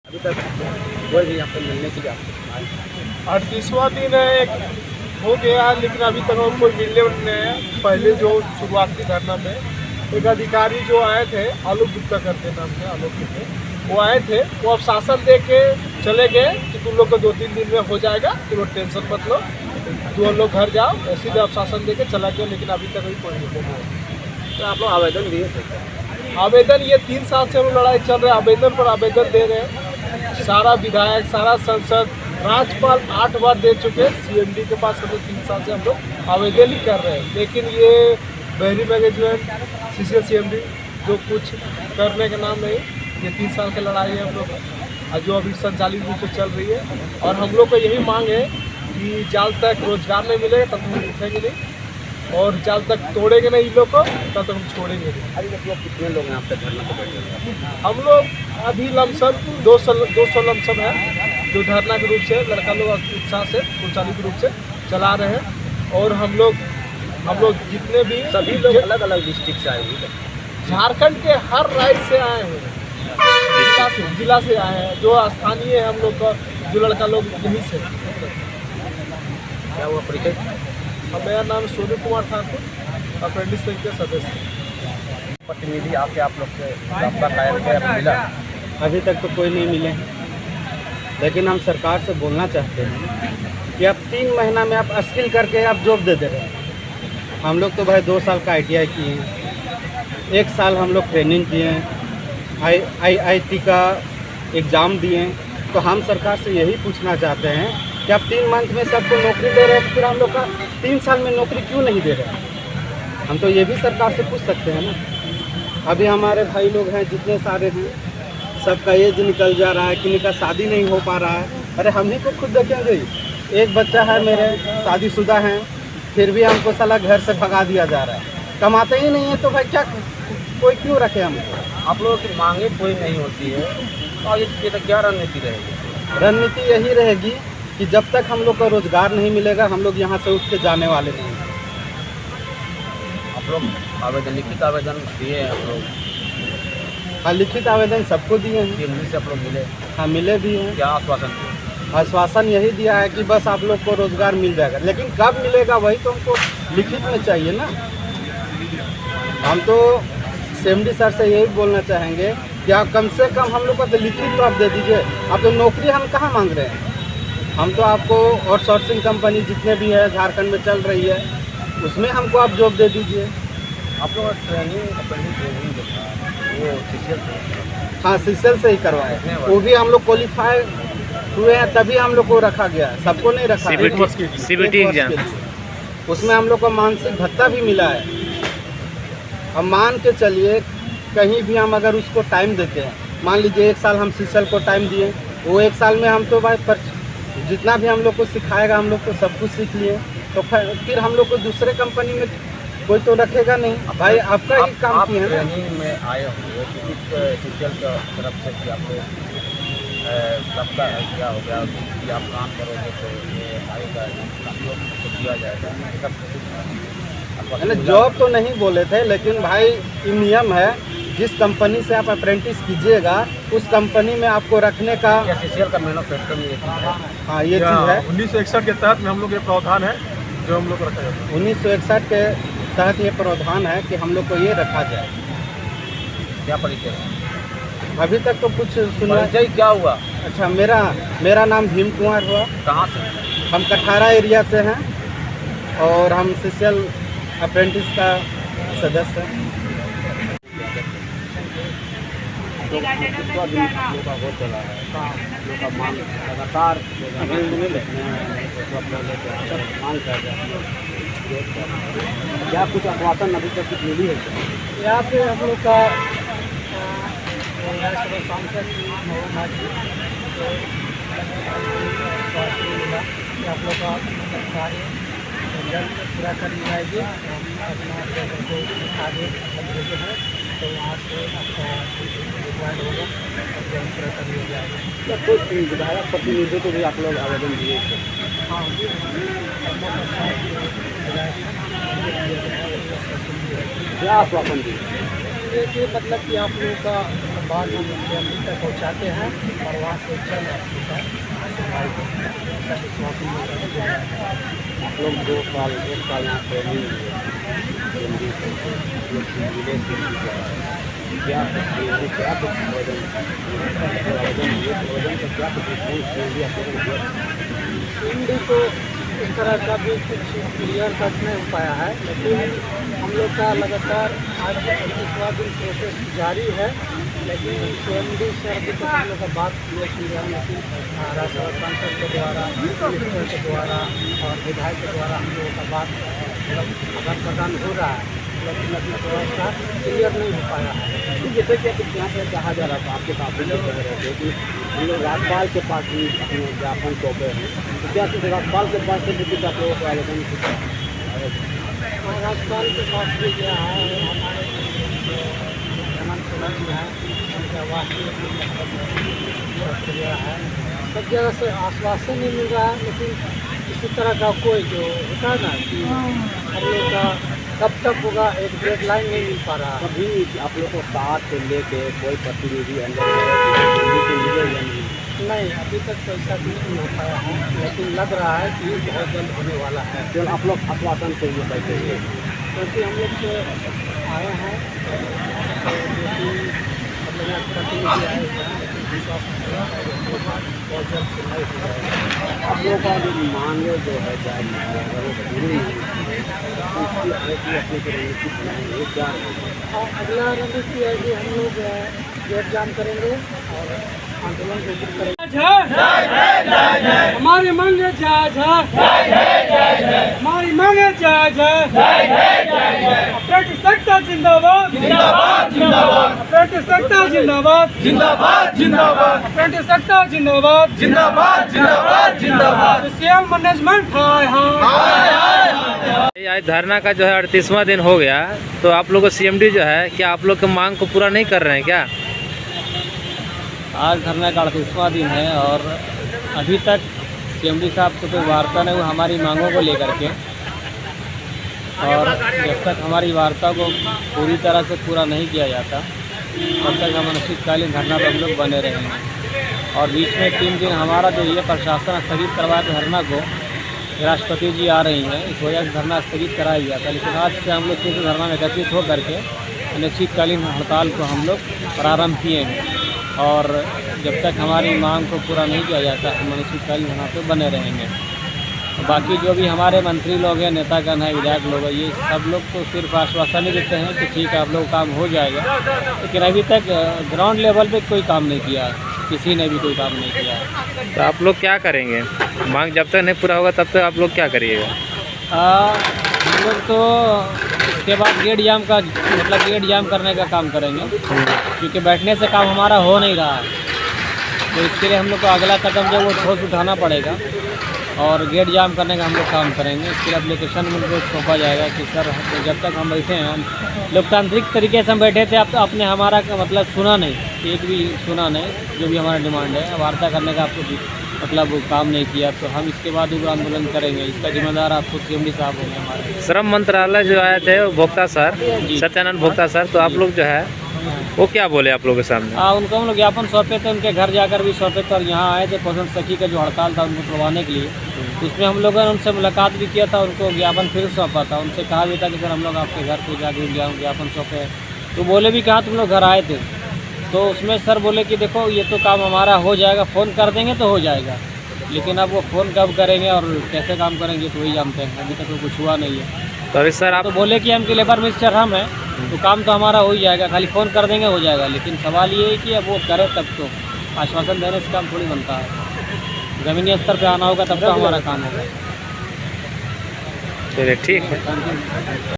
अभी तक कोई भी यहाँ पे मिलने के लिए आपको आए? 38वां दिन है, एक हो गया, लेकिन अभी तक हम कोई मिलने नहीं है। पहले जो शुरुआती धरना में एक अधिकारी जो आए थे, आलोक गुप्ता करके नाम थे, आलोक गुप्ता, वो आए थे। वो अब शासन दे के चले गए कि तुम लोग को 2-3 दिन में हो जाएगा, तुम लोग टेंशन मत लो, तुम लोग घर जाओ, ऐसे भी अब शासन दे के चला गया। लेकिन अभी तक कोई नहीं है। तो आप लोग आवेदन दिए थे? आवेदन ये 3 साल से हम लोग लड़ाई चल रहा है, आवेदन पर आवेदन दे रहे हैं। सारा विधायक, सारा सांसद, राज्यपाल 8 बार दे चुके हैं। CMD के पास हम लोग 3 साल से हम लोग आवेदन ही कर रहे हैं। लेकिन ये बहरी मैनेजमेंट, CCL CMD जो कुछ करने का नाम नहीं। ये 3 साल की लड़ाई है हम लोग और जो अभी संचालित रूप से चल रही है। और हम लोग को यही मांग है कि जब तक रोजगार नहीं मिलेगा तब तक हम उठेंगे नहीं, और जब तक तोड़ेंगे नहीं इन लोग को तब तक हम छोड़ेंगे नहीं। अभी तक लोग कितने लोग यहाँ पे धरना पे बैठे हैं? हम लोग अभी लमसम 200 लमसम है जो धरना के रूप से लड़का लोग उत्साह से सुचालित रूप से चला रहे हैं। और हम लोग जितने भी सभी लोग अलग अलग डिस्ट्रिक्ट से आए हुए हैं। झारखंड के हर राज्य से आए हैं, जिला से आए हैं। जो स्थानीय है हम लोग का, जो लड़का लोग यहीं से। क्या हुआ परिचय? मेरा नाम सोनू कुमार ठाकुर, अप्रेंटिस संघ के सदस्य। प्रतिनिधि आके आप लोग के रब्ता कायम किया, मिला? अभी तक तो कोई नहीं मिले हैं, लेकिन हम सरकार से बोलना चाहते हैं कि अब 3 महीना में आप स्किल करके आप जॉब दे रहे हैं। हम लोग तो भाई 2 साल का ITI किए हैं, 1 साल हम लोग ट्रेनिंग किए हैं, IIT का एग्ज़ाम दिए हैं। तो हम सरकार से यही पूछना चाहते हैं कि आप 3 मंथ में सबको नौकरी दे रहे हैं, तो फिर हम लोग का 3 साल में नौकरी क्यों नहीं दे रहे हैं? हम तो ये भी सरकार से पूछ सकते हैं ना। अभी हमारे भाई लोग हैं जितने सारे हैं, सबका एज निकल जा रहा है, किसी का शादी नहीं हो पा रहा है। अरे हम ही को खुद देखेंगे, एक बच्चा है मेरे, शादीशुदा हैं, फिर भी हमको साला घर से भगा दिया जा रहा है। कमाते ही नहीं है तो भाई क्या, कोई क्यों रखे हमको? आप लोगों की मांगे कोई नहीं होती है तो ये तो क्या रणनीति रहेगी? रणनीति यही रहेगी कि जब तक हम लोग को रोजगार नहीं मिलेगा, हम लोग यहाँ से उठ के जाने वाले नहीं हैं। आप लोग आवेदन, लिखित आवेदन दिए हैं आप लोग? हाँ, लिखित आवेदन सबको दिए हैं। CMD से आप लोग मिले? हाँ, मिले भी हैं। क्या आश्वासन दिए? आश्वासन यही दिया है कि बस आप लोग को रोजगार मिल जाएगा, लेकिन कब मिलेगा वही तो हमको लिखित में चाहिए ना। हम तो CMD सर से यही बोलना चाहेंगे कि आप कम से कम हम लोग को तो लिखित तो आप दे दीजिए। आप तो नौकरी हम कहाँ मांग रहे हैं? हम तो आपको आउटसोर्सिंग कंपनी जितने भी है झारखंड में चल रही है, उसमें हमको आप जॉब दे दीजिए। आप लोग ट्रेनिंग जो था वो CCL से? हाँ, CCL से ही करवाए, वो भी हम लोग क्वालिफाई हुए हैं तभी हम लोग को रखा गया, सबको नहीं रखा। CBT एग्जाम, उसमें हम लोग को मानसिक भत्ता भी मिला है। अब मान के चलिए कहीं भी हम अगर उसको टाइम देते हैं, मान लीजिए 1 साल हम CCL को टाइम दिए, वो 1 साल में हम तो भाई जितना भी हम लोग को सिखाएगा हम लोग को सब कुछ सीख लिए, तो फिर हम लोग को दूसरे कंपनी में कोई तो रखेगा नहीं। भाई आपका ही काम किया है ना। ट्रेनिंग में आए हुए CCL की तरफ से कि आपको सबका क्या हो गया कि आप काम करोगे तो ये आएगा, आप लोग को दिया जाएगा? मैंने जॉब तो नहीं बोले थे, लेकिन भाई ये नियम है, जिस कंपनी से आप अप्रेंटिस कीजिएगा उस कंपनी में आपको रखने का। क्या CCL का मैन्युफैक्चर में ये चीज़ है? हाँ, ये चीज़ है। 1961 के तहत में हम लोग ये प्रावधान है जो हम लोग को रखा जाता है। 1961 के तहत ये प्रावधान है कि हम लोग को ये रखा जाए। क्या परिचय है? अभी तक तो कुछ सुना। परिचय क्या हुआ? अच्छा, मेरा नाम भीम कुमार हुआ। कहाँ से? हम कठारा एरिया से हैं और हम CCL अप्रेंटिस का सदस्य हैं। बहुत चला है, लोग का मांग लगातार मांग कर रहे हैं। क्या कुछ आश्वासन अभी तक कुछ मिली है? यहाँ पे हम लोग का सांसद आप लोग का कार्य जल्द पूरा कर ली जाएगी। हम अपना आगे भेजे हैं तो वहाँ से आपका रिक्वायर्ड होगा, जल्द पूरा कर लिया जाएगा। क्या कोई विधायक प्रतिनिधि को भी आप लोग आवेदन दिए थे? हाँ, क्या आश्वासन दिए? ये मतलब कि आप लोगों का बात हम CMD तक पहुँचाते हैं और वहाँ से जन हॉस्पिटल सुनवाई करते हैं। ऐसा विश्वास मिलता है। आप लोग 2 साल यहाँ ट्रेनिंग CMD से जिले से क्या क्या वजन का क्या CMD तो इस तरह का भी कुछ क्लियर कट नहीं हो पाया है, लेकिन हम लोग का लगातार आज 25वां दिन प्रोसेस जारी है। लेकिन CMD से अभी तक हम लोग का बात क्लियर की जाए, लेकिन राज्यसभा सांसद के द्वारा, मिनिस्टर के द्वारा और विधायक के द्वारा हम लोगों का बात आदान प्रदान हो रहा है, लेकिन अभी थोड़ा सा क्लियर नहीं हो पाया है। जैसे कि यहाँ से कहा जा रहा था, आपके काफ़ी लोग कह रहे थे कि हम लोग राज्यपाल के पास भी अपने ज्ञापन सौंपे हैं, तो क्या राज्यपाल के पास से भी आप लोगों को आवेदन राज्यपाल के पास भी गया है, हमारे हेमंत सोरेन जी हैं, उनका प्रक्रिया है, सब जगह से आश्वासन नहीं मिल रहा है। लेकिन इसी तरह का कोई जो होता है ना कि हम लोग का कब तक होगा, एक डेडलाइन नहीं मिल पा रहा। अभी आप लोग को साथ से लेके कोई प्रतिनिधि नहीं, अभी तक तो ऐसा कुछ नहीं हो पाया है, लेकिन लग रहा है कि बहुत जल्द होने वाला है। चल आप लोग आश्वासन चाहिए बैठे हुए, क्योंकि हम लोग से आए हैं प्रतिनिधि आए हैं, बहुत जल्द सुनाई हो जाएगी। आप लोगों का जो मांगे जो है चाहे अगर वो पूरी उसकी अपनी रणनीति बनाएंगे क्या? अगला रणनीति है कि हम लोग गेट जाम करेंगे और आंदोलन को करेंगे। हमारी मांगे जायज है, हमारी मांगे जायज है। अप्रेंटिस सेक्टर जिंदाबाद, अप्रेंटिस सेक्टर जिंदाबाद, अप्रेंटिस सेक्टर जिंदाबाद। सोशल मैनेजमेंट आज धरना का जो है 38वां दिन हो गया, तो आप लोग को CMD जो है क्या आप लोग की मांग को पूरा नहीं कर रहे हैं क्या? आज धरना का 38वां दिन है और अभी तक CMD साहब से कोई वार्ता नहीं हुई हमारी मांगों को लेकर के, और जब तक हमारी वार्ता को पूरी तरह से पूरा नहीं किया जाता तब तक हम अनिश्चितकालीन धरना पर हम लोग बने रहेंगे। और बीच में 3 दिन हमारा जो ये प्रशासन स्थगित करवा के धरना को, राष्ट्रपति जी आ रही हैं, इस वजह से धरना स्थगित कराया गया था। लेकिन आज से हम लोग फिर धरना में एकत्रित होकर के अनिश्चितकालीन हड़ताल को हम लोग प्रारंभ किए हैं, और जब तक हमारी मांग को पूरा नहीं किया जाता हम अनिश्चितकालीन धरना पर बने रहेंगे। बाकी जो भी हमारे मंत्री लोग हैं, नेतागण हैं, विधायक लोग हैं, ये सब लोग तो सिर्फ आश्वासन ही देते हैं कि ठीक है आप लोग काम हो जाएगा, लेकिन अभी तक ग्राउंड लेवल पे कोई काम नहीं किया, किसी ने भी कोई काम नहीं किया। तो आप लोग क्या करेंगे? मांग जब तक नहीं पूरा होगा तब तक आप लोग क्या करिएगा? हम लोग तो इसके बाद गेट जाम का मतलब गेट जाम करने का काम करेंगे, क्योंकि बैठने से काम हमारा हो नहीं रहा है। तो इसके लिए हम लोग को अगला कदम जो वो ठोस उठाना पड़ेगा और गेट जाम करने का हम लोग काम करेंगे। इसके लिए एप्लीकेशन में उनको सौंपा जाएगा कि सर जब तक हम बैठे हैं, लोकतांत्रिक तरीके से हम बैठे थे, अब आपने हमारा मतलब सुना नहीं, एक भी सुना नहीं, जो भी हमारा डिमांड है वार्ता करने का आपको मतलब काम नहीं किया, तो हम इसके बाद उग्र आंदोलन करेंगे। इसका जिम्मेदार आप खुद CMD साहब होंगे हमारे। श्रम मंत्रालय जो आए थे भोक्ता सर, सत्यानंद भोक्ता सर, तो आप लोग जो है वो क्या बोले आप लोगों के सामने? उनको हम लोग ज्ञापन सौंपे थे, उनके घर जाकर भी सौंपे थे, और यहाँ आए थे पोषण सखी का जो हड़ताल था उनको करवाने के लिए, उसमें हम लोगों ने उनसे मुलाकात भी किया था, उनको ज्ञापन फिर सौंपा था। उनसे कहा भी था कि सर हम लोग आपके घर पे जाकर ज्ञापन सौंपे, तो बोले भी कहा तुम लोग घर आए थे, तो उसमें सर बोले कि देखो ये तो काम हमारा हो जाएगा, फ़ोन कर देंगे तो हो जाएगा, लेकिन अब वो फ़ोन कब करेंगे और कैसे काम करेंगे तो वही जानते हैं, अभी तक तो कुछ हुआ नहीं है। तो अभी सर आप तो बोले कि हम कि लेबर मिनिस्टर हम हैं, तो काम तो हमारा हो ही जाएगा, खाली फ़ोन कर देंगे हो जाएगा, लेकिन सवाल ये है कि अब वो करे तब तो, आश्वासन देने से काम थोड़ी बनता है, ज़मीनी स्तर पे आना होगा तब तो हमारा काम होगा। चलिए ठीक है।